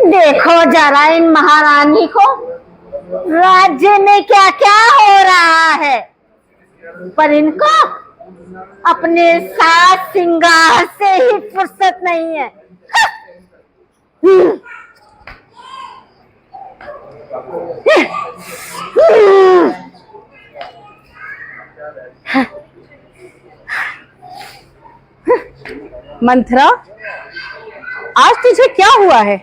देखो जरा इन महारानी को, राज्य में क्या क्या हो रहा है, पर इनको अपने सास सिंगार से ही फुर्सत नहीं है। मंथरा, आज तुझे क्या हुआ है?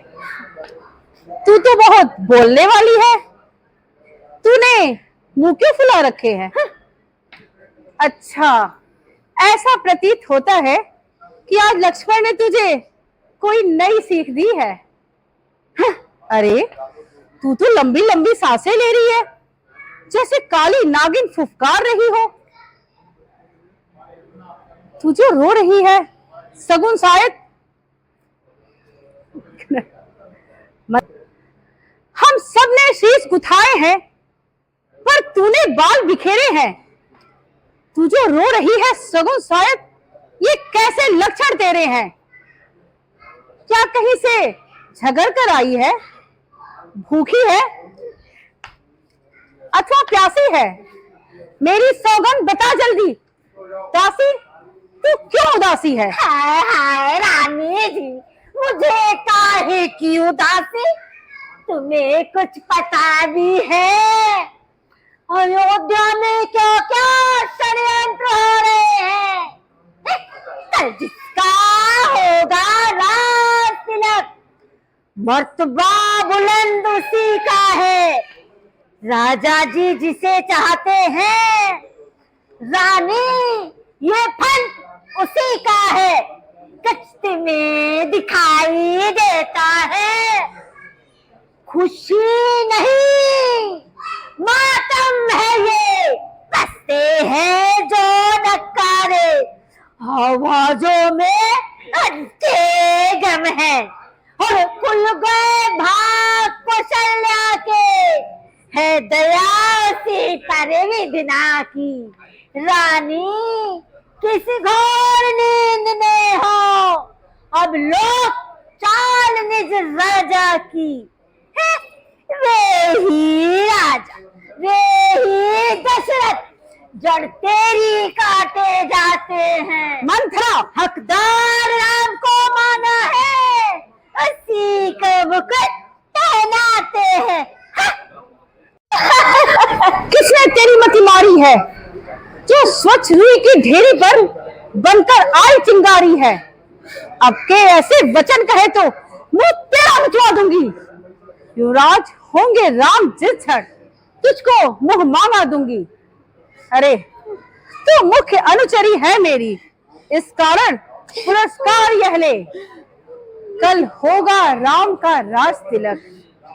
तू तो बहुत बोलने वाली है। तूने मुंह क्यों फुला रखे हैं? अच्छा, ऐसा प्रतीत होता है कि आज लक्ष्मण ने तुझे कोई नई सीख दी है। अरे, तू तो लंबी लंबी सांसें ले रही है, जैसे काली नागिन फुफकार रही हो। तू जो रो रही है, सगुन शायद हम सब ने शीश गुथाए हैं, पर तूने बाल बिखेरे हैं। तू जो रो रही है, सगुन शायद ये कैसे लक्षण तेरे हैं? क्या कहीं से झगड़ कर आई है? भूखी है अथवा प्यासी है? मेरी सौगंध बता जल्दी। दासी, तू क्यों उदासी है? हाय हाय रानी जी, मुझे काहे की उदासी? तुम्हें कुछ पता भी है अयोध्या में क्या क्या षड्यंत्र हो रहे हैं? कल जिसका होगा राज तिलक, मर्तबा बुलंद उसी का है। राजा जी जिसे चाहते हैं, रानी ये फल उसी का है। कश्ती में दिखाई देता है, खुशी नहीं मातम है ये। बसते हैं जो नकारे, आवाजों में अच्छे गम है। और खुल गए भाग कौशल्या के, है दया सी पर विधना की। रानी किसी घोर नींद में हो, अब लोग चाल निज राजा की। वे ही राजा, वे ही दशरथ, जड़ तेरी काटे जाते हैं। मंथरा, हकदार राम को माना है, उसी को मुकुट पहनाते हैं। किसने तेरी मति मारी है, जो स्वच्छ रुई की ढेरी पर बनकर आई चिंगारी है? अब के ऐसे वचन कहे तो मुंह तेरा मिचवा दूंगी। युवराज होंगे राम जिस क्षण, तुझको मुंह मांगा दूंगी। अरे, तू मुख्य अनुचरी है मेरी, इस कारण पुरस्कार यह ले। कल होगा राम का राज तिलक,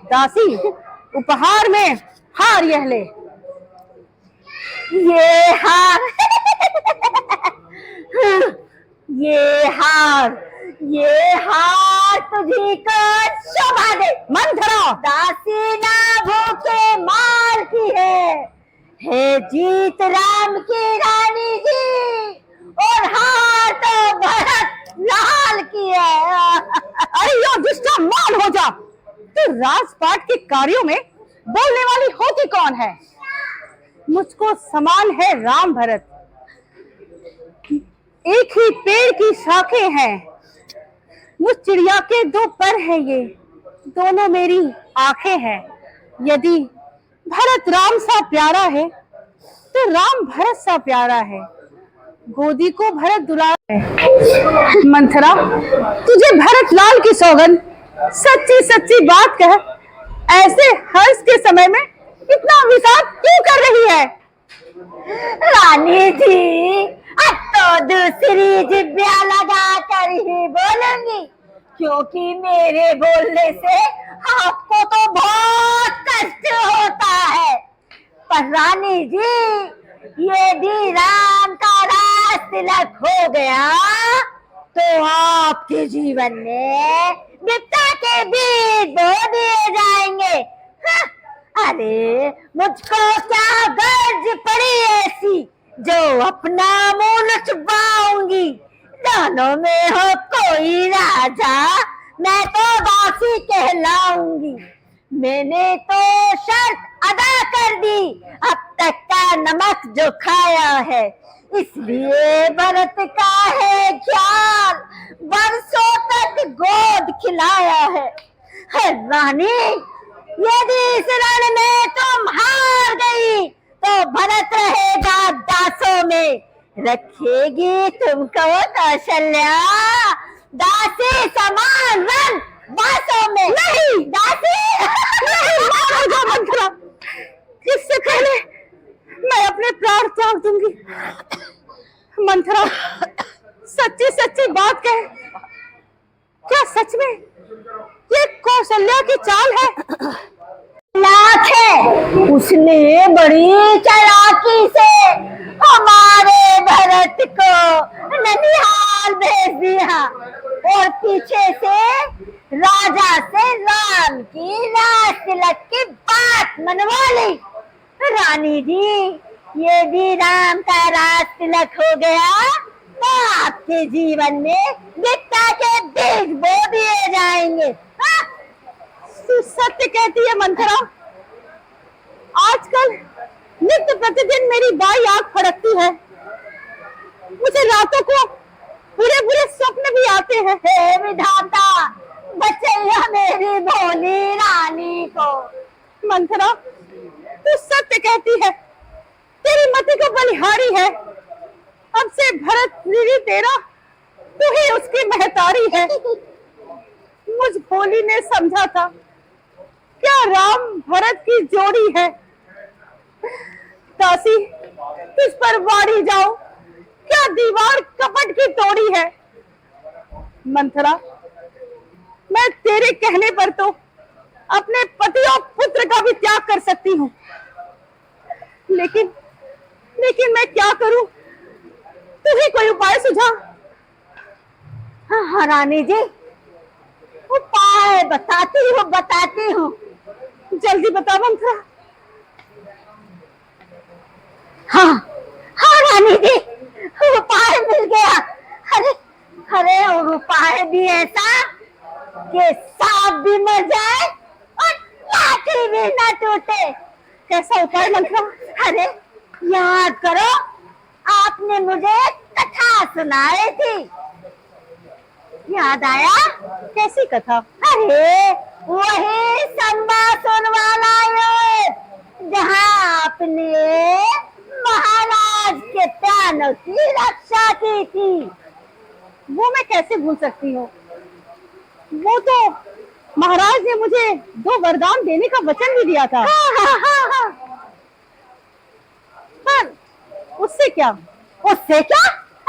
दासी उपहार में हार यह ले। ये हार ये हार, ये हार तुझी को शोभा दे। मंथरा, दासी ना भूखे मार की है जीत राम की रानी जी, और हार तो भरत लाल की है। अरे यो दुष्टा, मान हो जा। तू राजपाट के कार्यों में बोलने वाली होती कौन है? मुझको समान है राम भरत, एक ही पेड़ की शाखें हैं। मुझ चिड़िया के दो पर है ये, दोनों मेरी आंखें हैं। यदि भरत राम सा प्यारा है, तो राम भरत सा प्यारा है। गोदी को भरत दुलारा है। मंथरा, तुझे भरत लाल की सौगंध, सच्ची सच्ची बात कह, ऐसे हर्ष के समय में इतना विषाद क्यों कर रही है? रानी जी, अब तो दूसरी जिभ्या लगा कर ही बोलूंगी, क्योंकि मेरे बोलने से आपको तो बहुत कष्ट होता है। पर रानी जी, यदि राम का राज तिलक हो गया, तो आपके जीवन में विपदा के बीज बो दिए जाएंगे। अरे, मुझको क्या गर्ज पड़ी ऐसी, जो अपना मुंह न छुपाऊंगी। दोनों में हो कोई राज राजा मैं तो दासी कहलाऊंगी। मैंने तो शर्त अदा कर दी, अब तक का नमक जो खाया है, इसलिए भरत का है ख्याल, बरसों तक गोद खिलाया है। रानी यदि इस रण में तुम हार गई तो भरत रहेगा दासों में, रखेगी तुमको कौशल्या दासी समान रण बासों में। नहीं दासी नहीं, मंथरा, इससे पहले मैं अपने प्राण त्याग दूंगी। मंथरा सच्ची सच्ची बात कह, क्या सच में ये कौशल्या की चाल है? लाख है, उसने बड़ी चालाकी से हमारे भरत को ननिहाल भेज दिया और पीछे से राजा से राम की लाश तिलक की बात मनवा ली। रानी जी ये भी राम का राज तिलक हो गया तो आपके जीवन में विद्या के बीज बो दिए जाएंगे। तू सत्य कहती है मंथरा, आजकल नित्य प्रतिदिन मेरी बाई आंख फड़कती है, मुझे रातों को बुरे बुरे स्वप्न भी आते हैं। हे विधाता बचैया मेरी भोली रानी को। मंथरा तू सत्य कहती है, तेरी मति को बलिहारी है। अब से भरत दीदी तेरा, तू ही उसकी महतारी है। मुझ भोली ने समझा था क्या राम भरत की जोड़ी है। दासी तुझ पर वारी जाओ, क्या दीवार कपट की तोड़ी है। मंथरा मैं तेरे कहने पर तो अपने पति और पुत्र का भी त्याग कर सकती हूँ, लेकिन लेकिन मैं क्या करूं, तू ही कोई उपाय सुझा। हाँ रानी जी उपाय बताती हूँ जल्दी बता मंथरा। हाँ हाँ रानी जी उपाय मिल गया। अरे अरे और उपाय भी ऐसा कि सांप भी मर जाए और लाठी भी न टूटे। कैसा उपाय मंथरा? अरे याद करो आपने मुझे कथा सुनाई थी, याद आया? कैसी कथा? अरे वही संभाषण वाला युद्ध जहाँ आपने महाराज के प्राणों की रक्षा की थी। वो मैं कैसे भूल सकती हूँ, वो तो महाराज ने मुझे 2 वरदान देने का वचन भी दिया था। हाँ। पर उससे क्या? उससे क्या?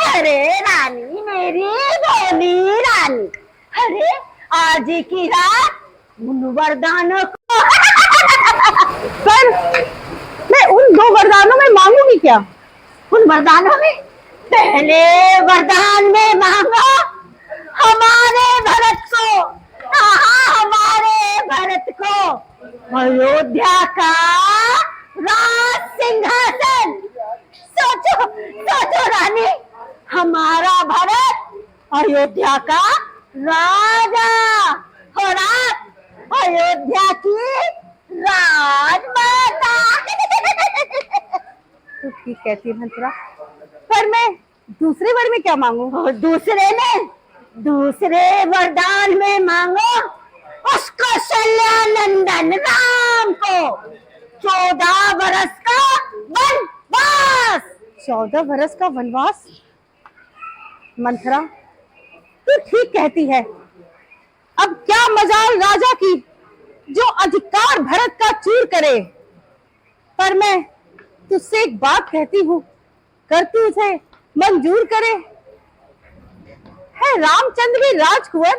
अरे रानी मेरी भोली रानी, अरे आज ही की रात उन वरदानों को पर मैं उन 2 वरदानों में मांगूंगी क्या? उन वरदानों में पहले वरदान में मांगो हमारे भरत को, हमारे भरत को अयोध्या का राज सिंहासन। सोचो सोचो रानी, हमारा भरत अयोध्या का राजा और आप अयोध्या की राजमाता। तू ठीक कहती है मंथरा, पर मैं दूसरे वर में क्या मांगू? दूसरे वरदान में मांगो उसको कौशल्यानंदन राम को 14 बरस का वनवास। 14 बरस का वनवास? मंथरा तू ठीक कहती है। अब क्या मजाल राजा की जो अधिकार भरत का चूर करे। पर मैं तुझसे एक बात कहती हूँ, कर तू उसे मंजूर करे। है रामचंद्र भी राजकुंवर,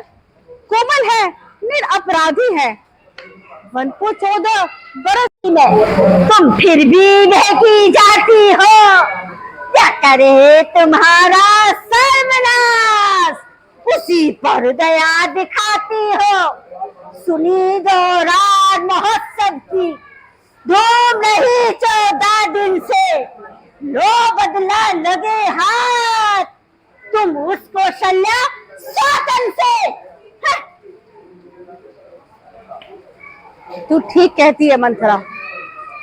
कोमल है, निरपराधी है। वन को 14 बरस में तुम फिर भी बहकी जाती हो, क्या करे तुम्हारा सर्वनाश, उसी पर दया दिखाती हो। सुनी दो राज महोत्सव की धूम रही 14 दिन से, लो बदला लगे हाथ तुम उसको शल्या स्वतन से तू ठीक कहती है मंथरा,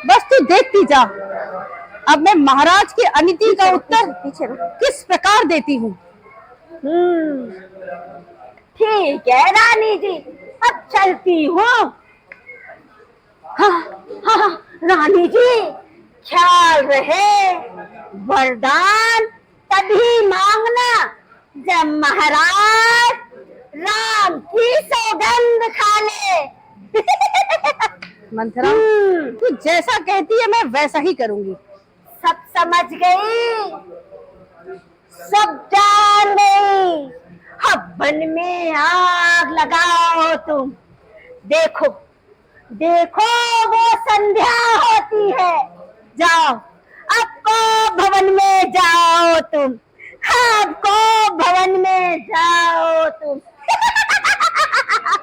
बस तू देखती जा अब मैं महाराज की अनिति का उत्तर पीछे किस प्रकार देती हूँ। ठीक है रानी जी, अब चलती हूँ। हाँ, हाँ, रानी जी ख्याल रहे, वरदान तभी मांगना जब महाराज राम की सौगंध खा ले। मंथरा तू जैसा कहती है मैं वैसा ही करूंगी। सब समझ गई, सब जान गई। अब वन में आग लगाओ तुम, देखो देखो वो संध्या होती है। जाओ अब को भवन में जाओ तुम, अब को भवन में जाओ तुम।